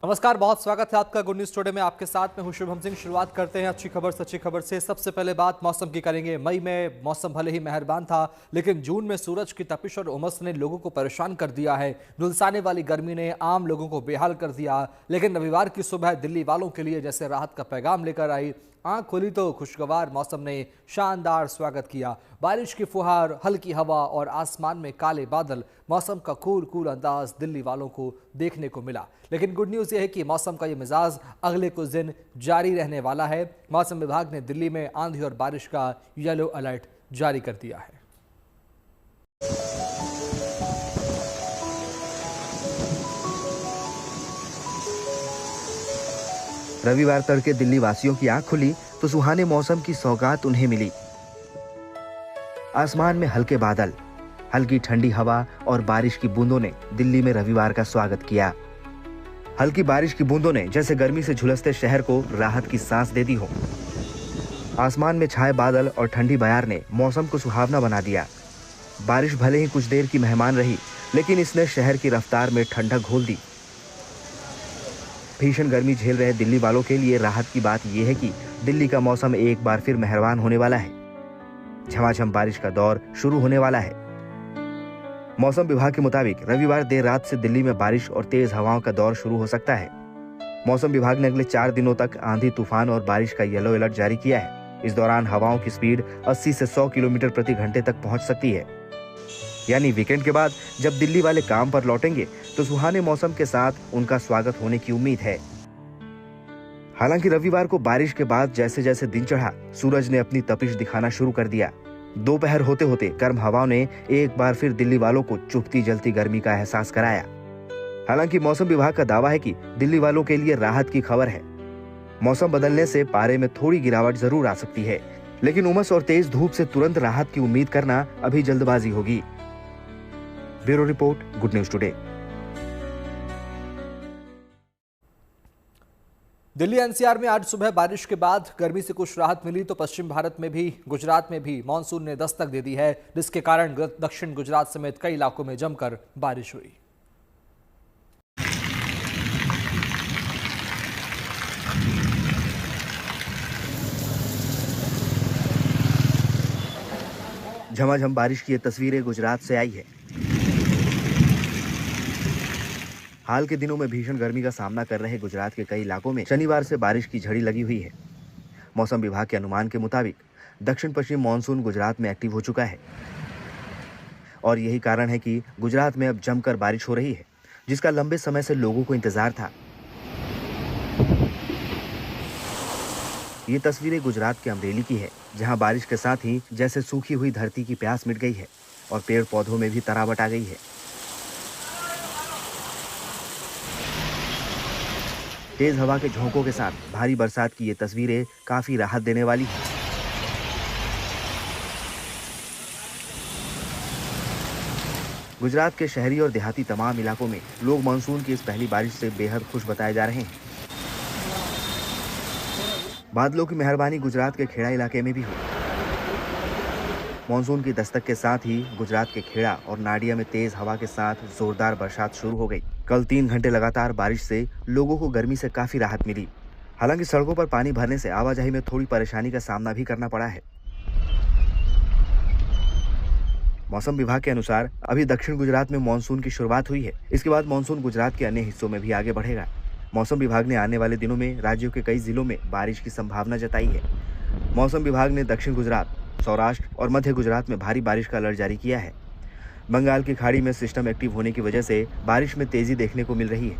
नमस्कार, बहुत स्वागत है आपका गुड न्यूज टुडे में। आपके साथ में हूं शुभम सिंह। शुरुआत करते हैं अच्छी खबर सच्ची खबर से। सबसे पहले बात मौसम की करेंगे। मई में मौसम भले ही मेहरबान था, लेकिन जून में सूरज की तपिश और उमस ने लोगों को परेशान कर दिया है। झुलसाने वाली गर्मी ने आम लोगों को बेहाल कर दिया, लेकिन रविवार की सुबह दिल्ली वालों के लिए जैसे राहत का पैगाम लेकर आई। आंख खोली तो खुशगवार मौसम ने शानदार स्वागत किया। बारिश की फुहार, हल्की हवा और आसमान में काले बादल, मौसम का कूल अंदाज दिल्ली वालों को देखने को मिला। लेकिन गुड न्यूज़ यह है कि मौसम का ये मिजाज अगले कुछ दिन जारी रहने वाला है। मौसम विभाग ने दिल्ली में आंधी और बारिश का येलो अलर्ट जारी कर दिया है। रविवार तड़के दिल्ली वासियों की आंख खुली तो सुहाने मौसम की सौगात उन्हें मिली। आसमान में हल्के बादल, हल्की ठंडी हवा और बारिश की बूंदों ने दिल्ली में रविवार का स्वागत किया। हल्की बारिश की बूंदों ने जैसे गर्मी से झुलसते शहर को राहत की सांस दे दी हो। आसमान में छाए बादल और ठंडी बयार ने मौसम को सुहावना बना दिया। बारिश भले ही कुछ देर की मेहमान रही, लेकिन इसने शहर की रफ्तार में ठंडक घोल दी। भीषण गर्मी झेल रहे दिल्ली वालों के लिए राहत की बात यह है कि दिल्ली का मौसम एक बार फिर मेहरबान होने वाला है। झमाझम बारिश का दौर शुरू होने वाला है। मौसम विभाग के मुताबिक रविवार देर रात से दिल्ली में बारिश और तेज हवाओं का दौर शुरू हो सकता है। मौसम विभाग ने अगले 4 दिनों तक आंधी, तूफान और बारिश का येलो अलर्ट जारी किया है। इस दौरान हवाओं की स्पीड 80 से 100 किलोमीटर प्रति घंटे तक पहुंच सकती है। यानी वीकेंड के बाद जब दिल्ली वाले काम पर लौटेंगे तो सुहाने मौसम के साथ उनका स्वागत होने की उम्मीद है। हालांकि रविवार को बारिश के बाद जैसे जैसे दिन चढ़ा, सूरज ने अपनी तपिश दिखाना शुरू कर दिया। दोपहर होते होते गर्म हवाओं ने एक बार फिर दिल्ली वालों को चुभती जलती गर्मी का एहसास कराया। हालांकि मौसम विभाग का दावा है कि दिल्ली वालों के लिए राहत की खबर है। मौसम बदलने से पारे में थोड़ी गिरावट जरूर आ सकती है, लेकिन उमस और तेज धूप से तुरंत राहत की उम्मीद करना अभी जल्दबाजी होगी। Bureau report, good news today. Delhi NCR में आज सुबह बारिश के बाद गर्मी से कुछ राहत मिली तो पश्चिम भारत में भी, गुजरात में भी मानसून ने दस्तक दे दी है, जिसके कारण दक्षिण गुजरात समेत कई इलाकों में जमकर बारिश हुई। झमाझम बारिश की ये तस्वीरें गुजरात से आई है। हाल के दिनों में भीषण गर्मी का सामना कर रहे गुजरात के कई इलाकों में शनिवार से बारिश की झड़ी लगी हुई है। मौसम विभाग के अनुमान के मुताबिक दक्षिण पश्चिम मानसून गुजरात में एक्टिव हो चुका है और यही कारण है कि गुजरात में अब जमकर बारिश हो रही है, जिसका लंबे समय से लोगों को इंतजार था। ये तस्वीरें गुजरात के अमरेली की है, जहां बारिश के साथ ही जैसे सूखी हुई धरती की प्यास मिट गई है और पेड़ पौधों में भी तरावट आ गई है। तेज हवा के झोंकों के साथ भारी बरसात की ये तस्वीरें काफी राहत देने वाली हैं। गुजरात के शहरी और देहाती तमाम इलाकों में लोग मानसून की इस पहली बारिश से बेहद खुश बताए जा रहे हैं। बादलों की मेहरबानी गुजरात के खेड़ा इलाके में भी हुई। मानसून की दस्तक के साथ ही गुजरात के खेड़ा और नाडिया में तेज हवा के साथ जोरदार बरसात शुरू हो गई। कल 3 घंटे लगातार बारिश से लोगों को गर्मी से काफी राहत मिली। हालांकि सड़कों पर पानी भरने से आवाजाही में थोड़ी परेशानी का सामना भी करना पड़ा है। मौसम विभाग के अनुसार अभी दक्षिण गुजरात में मानसून की शुरुआत हुई है। इसके बाद मानसून गुजरात के अन्य हिस्सों में भी आगे बढ़ेगा। मौसम विभाग ने आने वाले दिनों में राज्यों के कई जिलों में बारिश की संभावना जताई है। मौसम विभाग ने दक्षिण गुजरात, सौराष्ट्र और मध्य गुजरात में भारी बारिश का अलर्ट जारी किया है। बंगाल की खाड़ी में सिस्टम एक्टिव होने की वजह से बारिश में तेजी देखने को मिल रही है।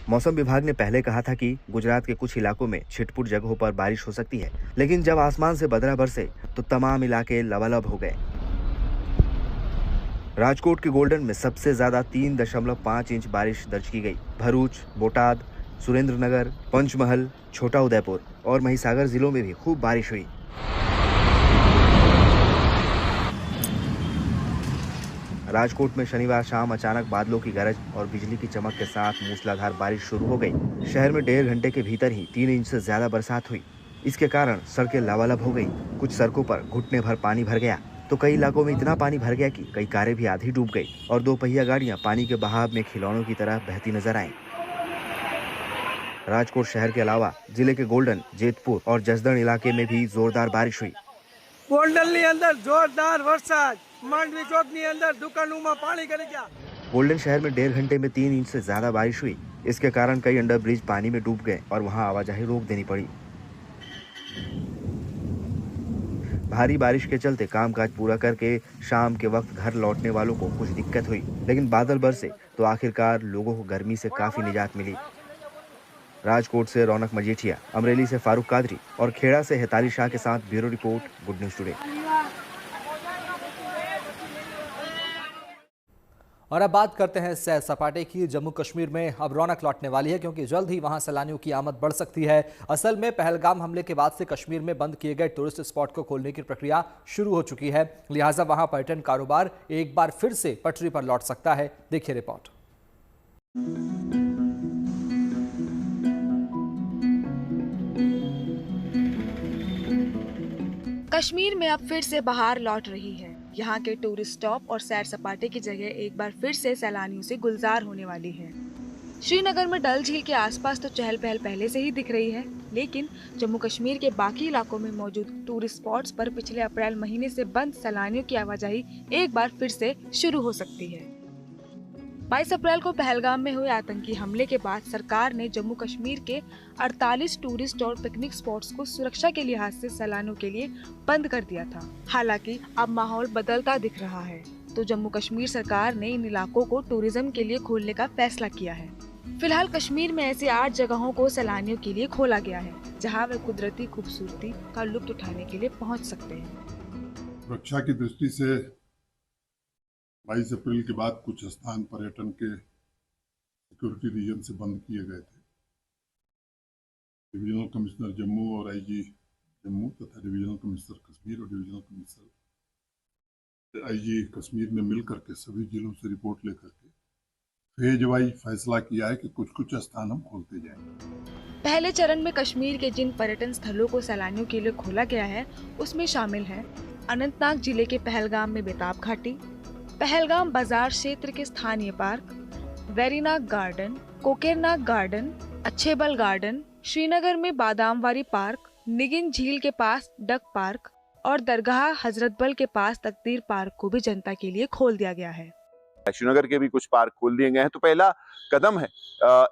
मौसम विभाग ने पहले कहा था कि गुजरात के कुछ इलाकों में छिटपुट जगहों पर बारिश हो सकती है, लेकिन जब आसमान से बदरा बरसे तो तमाम इलाके लबालब हो गए। राजकोट के गोल्डन में सबसे ज्यादा 3.5 इंच बारिश दर्ज की गई। भरूच, बोटाद, सुरेंद्रनगर, पंचमहल, छोटा उदयपुर और महिसागर जिलों में भी खूब बारिश हुई। राजकोट में शनिवार शाम अचानक बादलों की गरज और बिजली की चमक के साथ मूसलाधार बारिश शुरू हो गई। शहर में 1.5 घंटे के भीतर ही 3 इंच से ज्यादा बरसात हुई। इसके कारण सड़कें लबालब हो गई। कुछ सड़कों पर घुटने भर पानी भर गया। तो कई इलाकों में इतना पानी भर गया कि कई कारें भी आधी डूब गई और 2 पहिया गाड़ियां पानी के बहाव में खिलौनों की तरह बहती नजर आईं। राजकोट शहर के अलावा जिले के गोल्डन, जेतपुर और जसदण इलाके में भी जोरदार बारिश हुई। ગોલ્ડનની અંદર જોરદાર વરસાદ, માંડવી ચોકની અંદર દુકાનોમાં પાણી કરી ગયા। गोल्डन शहर में 1.5 घंटे में 3 इंच से ज्यादा बारिश हुई। इसके कारण कई अंडर ब्रिज पानी में डूब गए और वहां आवाजाही रोक देनी पड़ी। भारी बारिश के चलते कामकाज पूरा करके शाम के वक्त घर लौटने वालों को कुछ दिक्कत हुई, लेकिन बादल बरसे तो आखिरकार लोगों को गर्मी से काफी निजात मिली। राजकोट से रौनक मजीठिया, अमरेली से फारूक कादरी और खेड़ा से हेताली शाह के साथ bureau report, good news today. और अब बात करते हैं सैर सपाटे की। जम्मू कश्मीर में अब रौनक लौटने वाली है क्योंकि जल्द ही वहां सैलानियों की आमद बढ़ सकती है। असल में पहलगाम हमले के बाद से कश्मीर में बंद किए गए टूरिस्ट स्पॉट को खोलने की प्रक्रिया शुरू हो चुकी है, लिहाजा वहां पर्यटन कारोबार एक बार फिर से पटरी पर लौट सकता है। देखिए रिपोर्ट। कश्मीर में अब फिर से बहार लौट रही है। यहाँ के टूरिस्ट स्टॉप और सैर सपाटे की जगह एक बार फिर से सैलानियों से गुलजार होने वाली है। श्रीनगर में डल झील के आसपास तो चहल पहल पहले से ही दिख रही है, लेकिन जम्मू कश्मीर के बाकी इलाकों में मौजूद टूरिस्ट स्पॉट्स पर पिछले अप्रैल महीने से बंद सैलानियों की आवाजाही एक बार फिर से शुरू हो सकती है। 22 अप्रैल को पहलगाम में हुए आतंकी हमले के बाद सरकार ने जम्मू कश्मीर के 48 टूरिस्ट और पिकनिक स्पॉट्स को सुरक्षा के लिहाज से सैलानियों के लिए बंद कर दिया था। हालांकि अब माहौल बदलता दिख रहा है, तो जम्मू कश्मीर सरकार ने इन इलाकों को टूरिज्म के लिए खोलने का फैसला किया है। फिलहाल कश्मीर में ऐसी 8 जगहों को सैलानियों के लिए खोला गया है, जहां वे कुदरती खूबसूरती का लुत्फ उठाने के लिए पहुंच सकते हैं। सुरक्षा की दृष्टि से 22 अप्रैल के बाद कुछ स्थान पर्यटन के सिक्योरिटी रीजन से बंद किए गए थे। डिविजनल कमिश्नर जम्मू और आईजी जम्मू तथा डिविजनल कमिश्नर कश्मीर और डिविजनल कमिश्नर आईजी कश्मीर ने मिलकर के सभी जिलों से रिपोर्ट लेकर के फेज वाइज फैसला किया है कि कुछ कुछ स्थान हम खोलते जाएंगे। पहले चरण में कश्मीर के जिन पर्यटन स्थलों को सैलानियों के लिए खोला गया है, उसमें शामिल है अनंतनाग जिले के पहलगाम में बेताब घाटी, पहलगाम बाजार क्षेत्र के स्थानीय park, Verinag garden, Kokernag garden, Achabal garden, Srinagar में बादामवारी पार्क, निगिन झील के पास डक पार्क और दरगाह हजरतबल के पास तकदीर पार्क को भी जनता के लिए खोल दिया गया है। श्रीनगर के भी कुछ पार्क खोल दिए गए हैं, तो पहला कदम है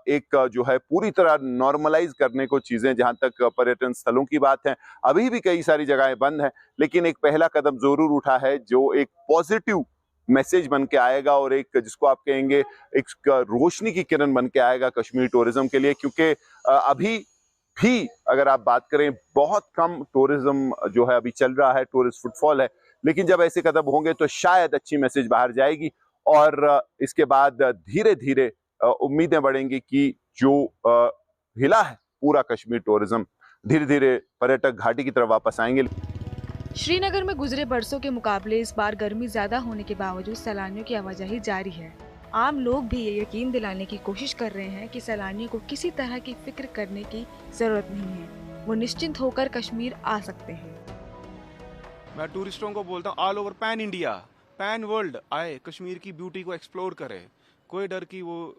एक जो है पूरी तरह नॉर्मलाइज करने को चीजें। जहां तक पर्यटन स्थलों की बात है, अभी भी कई सारी जगहें बंद हैं, लेकिन एक पहला कदम जरूर उठा है जो एक पॉजिटिव मैसेज बन के आएगा और एक जिसको आप कहेंगे एक रोशनी की किरण बन के आएगा कश्मीर टूरिज्म के लिए। क्योंकि अभी भी अगर आप बात करें बहुत कम टूरिज्म जो है अभी चल रहा है, टूरिस्ट फुटफॉल है, लेकिन जब ऐसे कदम होंगे तो शायद अच्छी मैसेज बाहर जाएगी और इसके बाद धीरे धीरे उम्मीदें बढ़ेंगी कि जो हिला है पूरा कश्मीर टूरिज्म, धीरे धीरे पर्यटक घाटी की तरफ वापस आएंगे। श्रीनगर में गुजरे बरसों के मुकाबले इस बार गर्मी ज्यादा होने के बावजूद सैलानियों की आवाजाही जारी है। आम लोग भी ये यकीन दिलाने की कोशिश कर रहे हैं कि सैलानियों को किसी तरह की फिक्र करने की जरूरत नहीं है, वो निश्चिंत होकर कश्मीर आ सकते हैं। मैं टूरिस्टों को बोलता हूँ all over pan India, pan world आए, कश्मीर की ब्यूटी को एक्सप्लोर करे। कोई डर की वो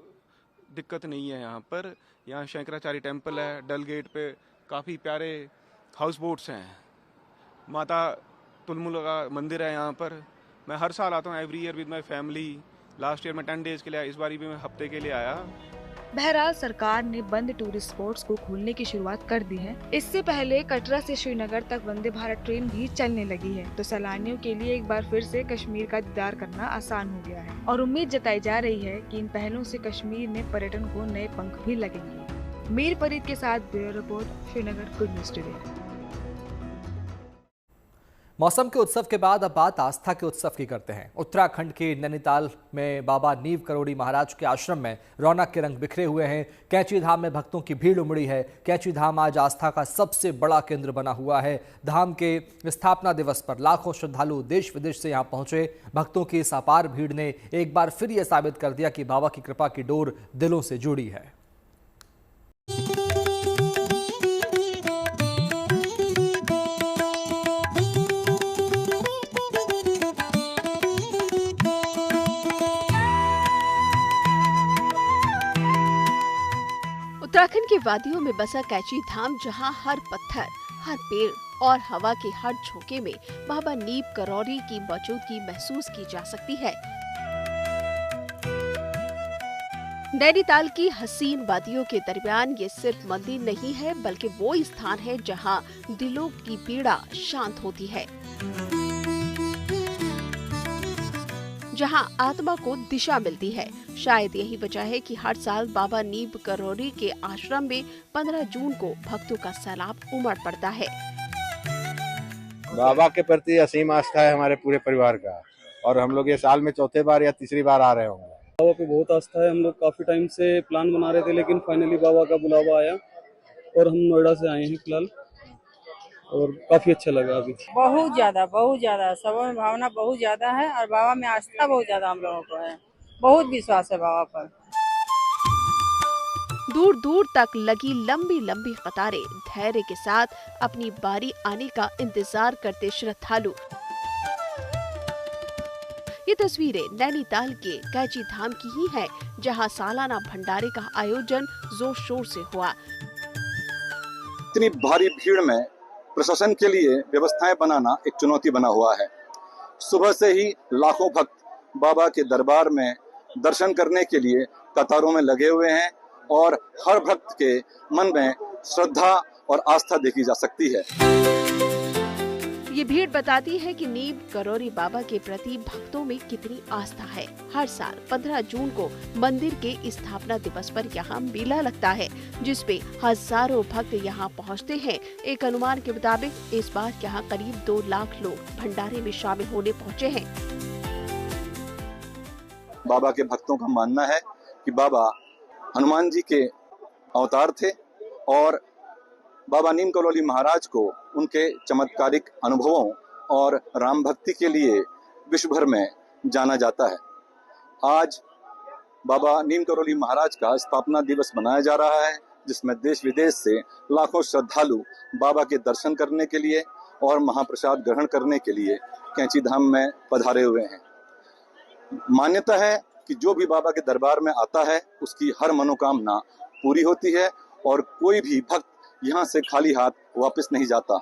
दिक्कत नहीं है। यहाँ पर यहाँ शंकराचार्य टेम्पल है, डल गेट पे काफ़ी प्यारे हाउस बोट्स हैं, माता तुलमुल का मंदिर है यहाँ पर। मैं हर साल आता हूँ every year with my family. Last year मैं 10 डेज के लिए आया, इस बारी भी मैं हफ्ते के लिए आया। बहरहाल सरकार ने बंद टूरिस्ट स्पॉट्स को खोलने की शुरुआत कर दी है। इससे पहले कटरा से श्रीनगर तक वंदे भारत ट्रेन भी चलने लगी है, तो सैलानियों के लिए एक बार फिर से कश्मीर का दीदार करना आसान हो गया है और उम्मीद जताई जा रही है कि इन पहलों से कश्मीर में पर्यटन को नए पंख भी लगेंगे। मीर फरीद के साथ bureau report, Srinagar, good news today. मौसम के उत्सव के बाद अब बात आस्था के उत्सव की करते हैं। उत्तराखंड के नैनीताल में बाबा नीव करोड़ी महाराज के आश्रम में रौनक के रंग बिखरे हुए हैं। कैंची धाम में भक्तों की भीड़ उमड़ी है। कैंची धाम आज आस्था का सबसे बड़ा केंद्र बना हुआ है। धाम के स्थापना दिवस पर लाखों श्रद्धालु देश विदेश से यहाँ पहुंचे। भक्तों की इस अपार भीड़ ने एक बार फिर यह साबित कर दिया कि बाबा की कृपा की डोर दिलों से जुड़ी है। उत्तराखंड की वादियों में बसा कैची धाम, जहां हर पत्थर, हर पेड़ और हवा के हर झोंके में बाबा नीम करौरी की मौजूदगी महसूस की जा सकती है। नैनीताल की हसीन वादियों के दरमियान ये सिर्फ मंदिर नहीं है, बल्कि वो स्थान है जहां दिलों की पीड़ा शांत होती है, जहां आत्मा को दिशा मिलती है। शायद यही वजह है कि हर साल बाबा नीम करौरी के आश्रम में 15 जून को भक्तों का सैलाब उमड़ पड़ता है। बाबा के प्रति असीम आस्था है हमारे पूरे परिवार का, और हम लोग ये साल में चौथे बार या तीसरी बार आ रहे होंगे। बाबा पे बहुत आस्था है। हम लोग काफी टाइम से प्लान बना रहे थे, लेकिन फाइनली बाबा का बुलावा आया और हम नोएडा से आए हैं फिलहाल, और काफी अच्छा लगा। अभी बहुत ज्यादा सब में भावना बहुत ज्यादा है, और बाबा में आस्था बहुत ज्यादा हम लोगों को है। बहुत विश्वास है बाबा पर। दूर दूर तक लगी लंबी लंबी कतारें धैर्य के साथ अपनी बारी आने का इंतजार करते श्रद्धालु। ये तस्वीरें नैनीताल के कैची धाम की ही है, जहां सालाना भंडारे का आयोजन जोर शोर से हुआ। इतनी भारी भीड़ में प्रशासन के लिए व्यवस्थाएं बनाना एक चुनौती बना हुआ है। सुबह से ही लाखों भक्त बाबा के दरबार में दर्शन करने के लिए कतारों में लगे हुए हैं, और हर भक्त के मन में श्रद्धा और आस्था देखी जा सकती है। ये भीड़ बताती है कि नीम करौरी बाबा के प्रति भक्तों में कितनी आस्था है। हर साल 15 जून को मंदिर के स्थापना दिवस पर यहाँ मेला लगता है, जिसपे हजारों भक्त यहाँ पहुँचते हैं। एक अनुमान के मुताबिक इस बार यहाँ करीब 2 लाख लोग भंडारे में शामिल होने पहुँचे हैं। बाबा के भक्तों का मानना है कि बाबा हनुमान जी के अवतार थे, और बाबा नीम करौली महाराज को उनके चमत्कारिक अनुभवों और राम भक्ति के लिए विश्व भर में जाना जाता है। आज बाबा नीम करौली महाराज का स्थापना दिवस मनाया जा रहा है, जिसमें देश विदेश से लाखों श्रद्धालु बाबा के दर्शन करने के लिए और महाप्रसाद ग्रहण करने के लिए कैची धाम में पधारे हुए हैं। मान्यता है कि जो भी बाबा के दरबार में आता है उसकी हर मनोकामना पूरी होती है, और कोई भी भक्त यहाँ से खाली हाथ वापस नहीं जाता।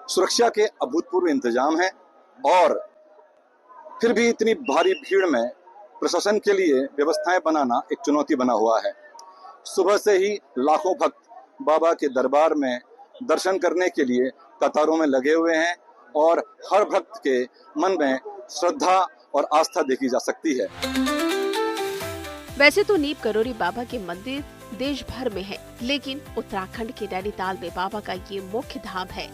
सुरक्षा के अभूतपूर्व इंतजाम हैं, और फिर भी इतनी भारी भीड़ में प्रशासन के लिए व्यवस्थाएं बनाना एक चुनौती बना हुआ है। सुबह से ही लाखों भक्त बाबा के दरबार में दर्शन करने के लिए कतारों में लगे हुए हैं, और हर भक्त के मन में श्रद्धा और आस्था देखी जा सकती है। वैसे तो नीम करौरी बाबा के मंदिर देश भर में है, लेकिन उत्तराखंड के नैनीताल में बाबा का ये मुख्य धाम है।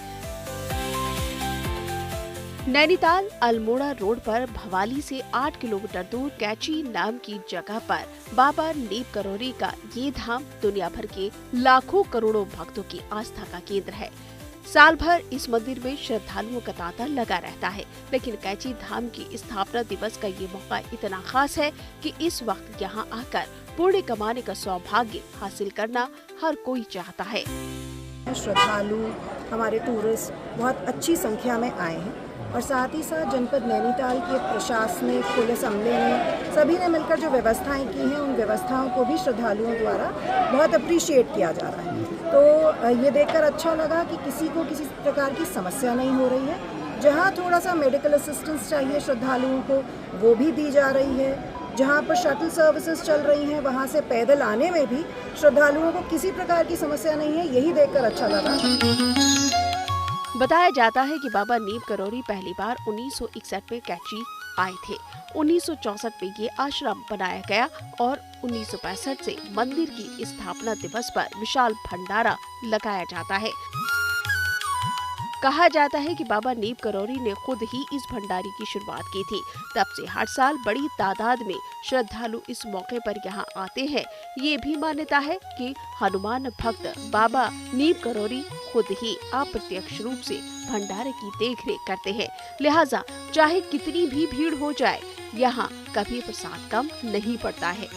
नैनीताल अल्मोड़ा रोड पर भवाली से 8 किलोमीटर दूर कैची नाम की जगह पर बाबा नीम करौरी का ये धाम दुनिया भर के लाखों करोड़ों भक्तों की आस्था का केंद्र है। साल भर इस मंदिर में श्रद्धालुओं का तांता लगा रहता है, लेकिन कैची धाम की स्थापना दिवस का ये मौका इतना खास है कि इस वक्त यहाँ आकर पुण्य कमाने का सौभाग्य हासिल करना हर कोई चाहता है। श्रद्धालु, हमारे टूरिस्ट बहुत अच्छी संख्या में आए हैं, और साथ ही साथ जनपद नैनीताल के प्रशासनिक पुलिस अमले ने सभी ने मिलकर जो व्यवस्थाएं की हैं, उन व्यवस्थाओं को भी श्रद्धालुओं द्वारा बहुत अप्रिशिएट किया जा रहा है। तो ये देखकर अच्छा लगा कि किसी को किसी प्रकार की समस्या नहीं हो रही है। जहाँ थोड़ा सा मेडिकल असिस्टेंस चाहिए श्रद्धालुओं को, वो भी दी जा रही है। जहाँ पर शटल सर्विसेज चल रही हैं, वहाँ से पैदल आने में भी श्रद्धालुओं को किसी प्रकार की समस्या नहीं है। यही देखकर अच्छा लगा। बताया जाता है कि बाबा नीम करौरी पहली बार 1961 में कैची आए थे। 1964 में ये आश्रम बनाया गया, और 1965 से मंदिर की स्थापना दिवस पर विशाल भंडारा लगाया जाता है। कहा जाता है कि बाबा नीम करौरी ने खुद ही इस भंडारे की शुरुआत की थी। तब से हर साल बड़ी तादाद में श्रद्धालु इस मौके पर यहाँ आते हैं। ये भी मान्यता है कि हनुमान भक्त बाबा नीम करौरी खुद ही अप्रत्यक्ष रूप से भंडारे की देखरेख करते हैं। लिहाजा चाहे कितनी भी भीड़ हो जाए, यहाँ कभी प्रसाद कम नहीं पड़ता है।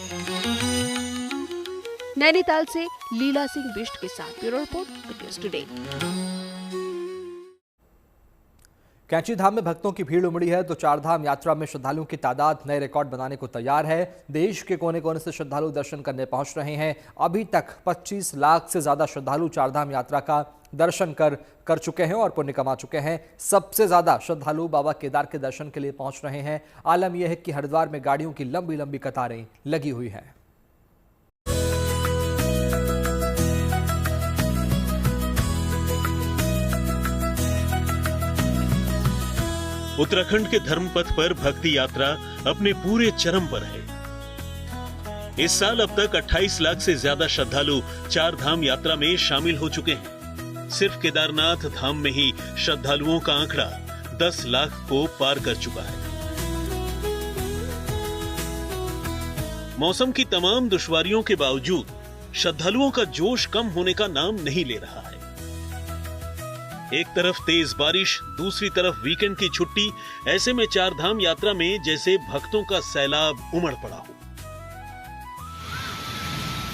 नैनीताल से लीला सिंह बिष्ट के साथ ब्यूरो रिपोर्ट, न्यूज़ टुडे। कैंची धाम में भक्तों की भीड़ उमड़ी है तो चारधाम यात्रा में श्रद्धालुओं की तादाद नए रिकॉर्ड बनाने को तैयार है। देश के कोने कोने से श्रद्धालु दर्शन करने पहुंच रहे हैं। अभी तक 25 लाख से ज्यादा श्रद्धालु चारधाम यात्रा का दर्शन कर चुके हैं और पुण्य कमा चुके हैं। सबसे ज्यादा श्रद्धालु बाबा केदार के दर्शन के लिए पहुंच रहे हैं। आलम यह है कि हरिद्वार में गाड़ियों की लंबी लंबी कतारें लगी हुई हैं। उत्तराखंड के धर्मपथ पर भक्ति यात्रा अपने पूरे चरम पर है। इस साल अब तक 28 लाख से ज्यादा श्रद्धालु चार धाम यात्रा में शामिल हो चुके हैं। सिर्फ केदारनाथ धाम में ही श्रद्धालुओं का आंकड़ा 10 लाख को पार कर चुका है। मौसम की तमाम दुश्वारियों के बावजूद श्रद्धालुओं का जोश कम होने का नाम नहीं ले रहा है। एक तरफ तेज बारिश, दूसरी तरफ वीकेंड की छुट्टी, ऐसे में चार धाम यात्रा में जैसे भक्तों का सैलाब उमड़ पड़ा हो।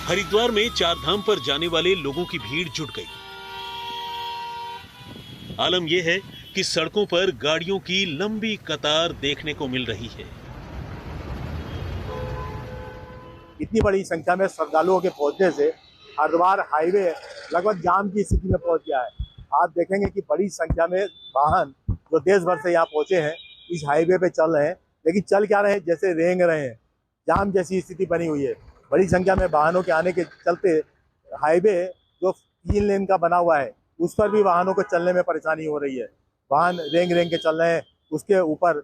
हरिद्वार में चार धाम पर जाने वाले लोगों की भीड़ जुट गई। आलम यह है कि सड़कों पर गाड़ियों की लंबी कतार देखने को मिल रही है। इतनी बड़ी संख्या में श्रद्धालुओं के पहुंचने से हरिद्वार हाईवे लगभग जाम की स्थिति में पहुंच गया है। आप देखेंगे कि बड़ी संख्या में वाहन जो देश भर से यहाँ पहुंचे हैं इस हाईवे पे चल रहे हैं, लेकिन चल क्या रहे हैं, जैसे रेंग रहे हैं। जाम जैसी स्थिति बनी हुई है। बड़ी संख्या में वाहनों के आने के चलते हाईवे जो 3 लेन का बना हुआ है उस पर भी वाहनों को चलने में परेशानी हो रही है। वाहन रेंग रेंग के चल रहे हैं। उसके ऊपर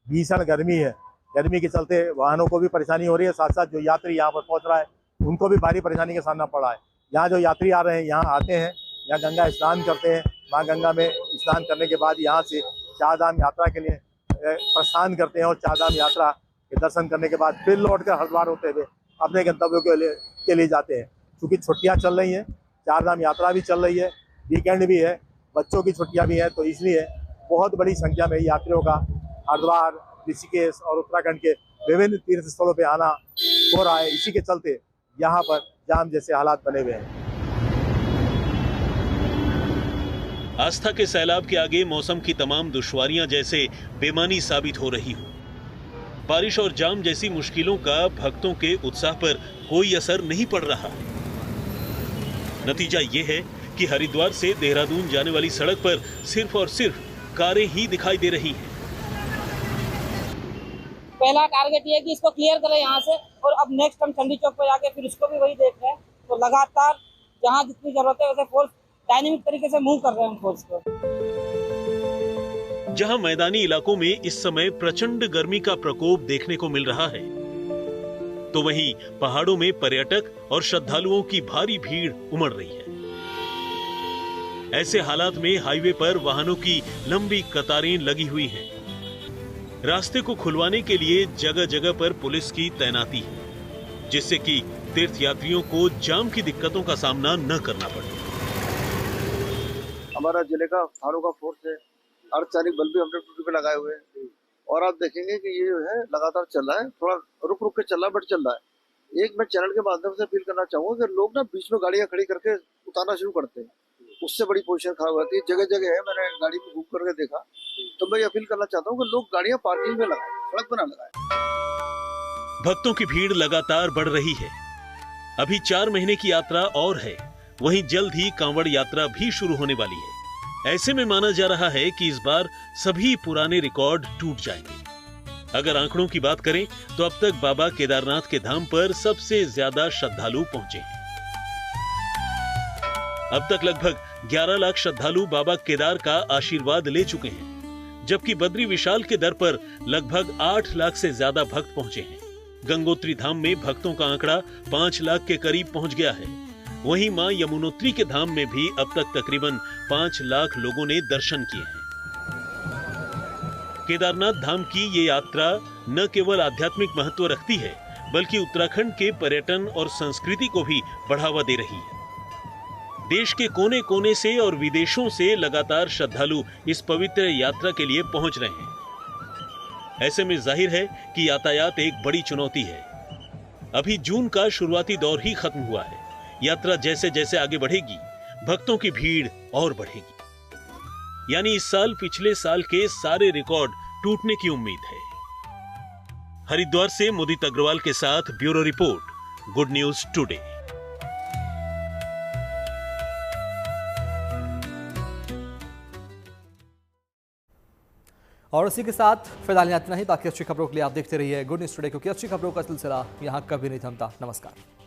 भीषण गर्मी है। गर्मी के चलते वाहनों को भी परेशानी हो रही है। साथ साथ जो यात्री यहाँ पर पहुँच रहा है उनको भी भारी परेशानी का सामना पड़ रहा है। यहाँ जो यात्री आ रहे हैं, यहाँ आते हैं, यहाँ गंगा स्नान करते हैं। माँ गंगा में स्नान करने के बाद यहाँ से चारधाम यात्रा के लिए प्रस्थान करते हैं और चारधाम यात्रा के दर्शन करने के बाद फिर लौटकर हरिद्वार होते हुए अपने गंतव्यों के लिए जाते हैं। क्योंकि छुट्टियाँ चल रही हैं, चारधाम यात्रा भी चल रही है, वीकेंड भी है, बच्चों की छुट्टियाँ भी हैं, तो इसलिए बहुत बड़ी संख्या में यात्रियों का हरिद्वार, ऋषिकेश और उत्तराखंड के विभिन्न तीर्थ स्थलों पर आना हो रहा है। इसी के चलते यहाँ पर जाम जैसे हालात बने हुए हैं। आस्था के सैलाब के आगे मौसम की तमाम दुश्वारियां जैसे बेमानी साबित हो रही हो। बारिश और जाम जैसी मुश्किलों का भक्तों के उत्साह पर कोई असर नहीं पड़ रहा। नतीजा ये है कि हरिद्वार से देहरादून जाने वाली सड़क पर सिर्फ और सिर्फ कारें ही दिखाई दे रही हैं। पहला टारगेट ये है कि इसको क्लियर करें यहाँ से, और अब नेक्स्ट हम चंडी चौक पर जाके फिर उसको भी वही देख रहे हैं। तो लगातार जहाँ जितनी जरूरत है वैसे फोर्स डायनेमिक तरीके से मूव कर रहे हैं फोर्स को। जहां मैदानी इलाकों में इस समय प्रचंड गर्मी का प्रकोप देखने को मिल रहा है, तो वहीं पहाड़ों में पर्यटक और श्रद्धालुओं की भारी भीड़ उमड़ रही है। ऐसे हालात में हाईवे पर वाहनों की लंबी कतारें लगी हुई हैं। रास्ते को खुलवाने के लिए जगह जगह पर पुलिस की तैनाती है, जिससे कि तीर्थ यात्रियों को जाम की दिक्कतों का सामना न करना पड़े। हमारा जिले का थानों का फोर्स है, अर्धसैनिक बल भी हमने ड्यूटी पे लगाए हुए हैं। और आप देखेंगे कि ये जो है लगातार चल रहा है, थोड़ा रुक रुक के चल रहा है, बट चल रहा है। एक मैं चैनल के माध्यम से अपील करना चाहूंगा कि लोग ना बीच में गाड़ियां खड़ी करके उतारना शुरू करते हैं, उससे बड़ी पोजीशन खराब होती है। जगह जगह है, मैंने गाड़ी को बुक करके देखा। तो मैं अपील करना चाहता हूँ कि लोग गाड़ियां पार्किंग में लगाएं, सड़क पर ना लगाएं। भक्तों की भीड़ लगातार बढ़ रही है। अभी 4 महीने की यात्रा और है, वहीं जल्द ही कांवड़ यात्रा भी शुरू होने वाली है। ऐसे में माना जा रहा है कि इस बार सभी पुराने रिकॉर्ड टूट जाएंगे। अगर आंकड़ों की बात करें तो अब तक बाबा केदारनाथ के धाम पर सबसे ज्यादा श्रद्धालु पहुंचे हैं। अब तक लगभग 11 लाख श्रद्धालु बाबा केदार का आशीर्वाद ले चुके हैं, जबकि बद्री विशाल के दर पर लगभग 8 लाख से ज्यादा भक्त पहुंचे हैं। गंगोत्री धाम में भक्तों का आंकड़ा 5 लाख के करीब पहुंच गया है। वहीं मां यमुनोत्री के धाम में भी अब तक तकरीबन 5 लाख लोगों ने दर्शन किए हैं। केदारनाथ धाम की ये यात्रा न केवल आध्यात्मिक महत्व रखती है, बल्कि उत्तराखंड के पर्यटन और संस्कृति को भी बढ़ावा दे रही है। देश के कोने कोने से और विदेशों से लगातार श्रद्धालु इस पवित्र यात्रा के लिए पहुंच रहे हैं। ऐसे में जाहिर है कि यातायात एक बड़ी चुनौती है। अभी जून का शुरुआती दौर ही खत्म हुआ है। यात्रा जैसे जैसे आगे बढ़ेगी, भक्तों की भीड़ और बढ़ेगी। यानी इस साल पिछले साल के सारे रिकॉर्ड टूटने की उम्मीद है। हरिद्वार से मुदित अग्रवाल के साथ bureau report, good news today. और इसी के साथ फिलहाल इतना ही। बाकी अच्छी खबरों के लिए आप देखते रहिए गुड न्यूज टुडे, क्योंकि अच्छी खबरों का सिलसिला यहाँ कभी नहीं थमता। नमस्कार।